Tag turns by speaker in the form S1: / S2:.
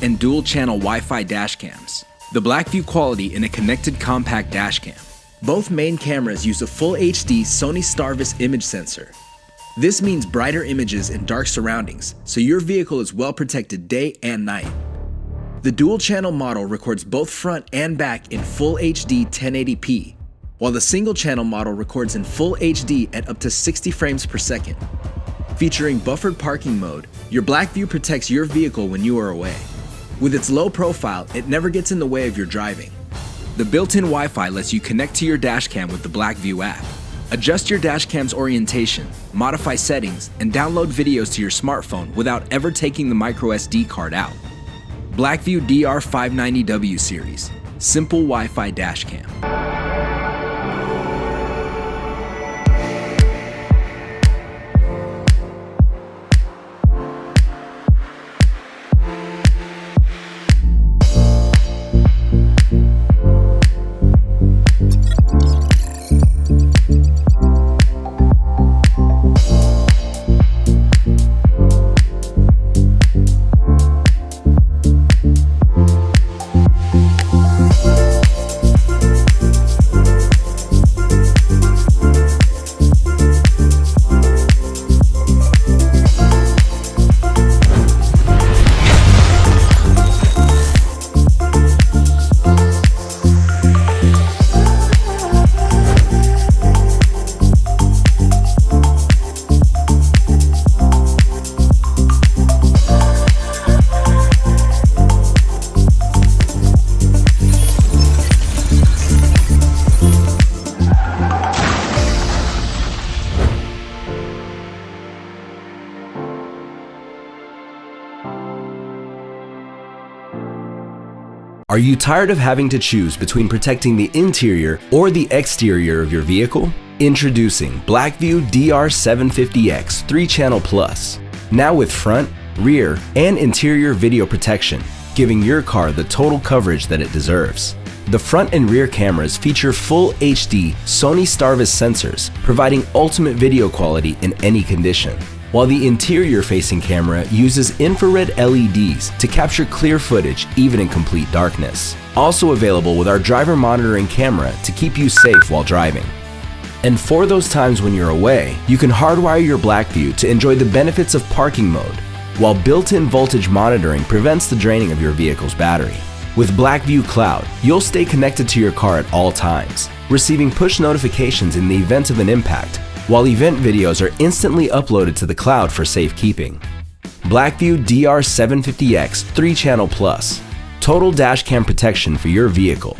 S1: and dual-channel Wi-Fi dash cams. The BlackVue quality in a connected compact dash cam. Both main cameras use a full HD Sony Starvis image sensor. This means brighter images in dark surroundings, so your vehicle is well protected day and night. The dual-channel model records both front and back in full HD 1080p, while the single-channel model records in full HD at up to 60 frames per second. Featuring buffered parking mode, your BlackVue protects your vehicle when you are away. With its low profile, it never gets in the way of your driving. The built-in Wi-Fi lets you connect to your dashcam with the BlackVue app. Adjust your dashcam's orientation, modify settings, and download videos to your smartphone without ever taking the microSD card out. BlackVue DR590W series, simple Wi-Fi dashcam.
S2: Are you tired of having to choose between protecting the interior or the exterior of your vehicle? Introducing BlackVue DR750X 3-Channel Plus. Now with front, rear, and interior video protection, giving your car the total coverage that it deserves. The front and rear cameras feature full HD Sony Starvis sensors, providing ultimate video quality in any condition, while the interior-facing camera uses infrared LEDs to capture clear footage even in complete darkness. Also available with our driver monitoring camera to keep you safe while driving. And for those times when you're away, you can hardwire your BlackVue to enjoy the benefits of parking mode, while built-in voltage monitoring prevents the draining of your vehicle's battery. With BlackVue Cloud, you'll stay connected to your car at all times, receiving push notifications in the event of an impact, while event videos are instantly uploaded to the cloud for safekeeping. BlackVue DR750X 3-Channel Plus. Total dashcam protection for your vehicle.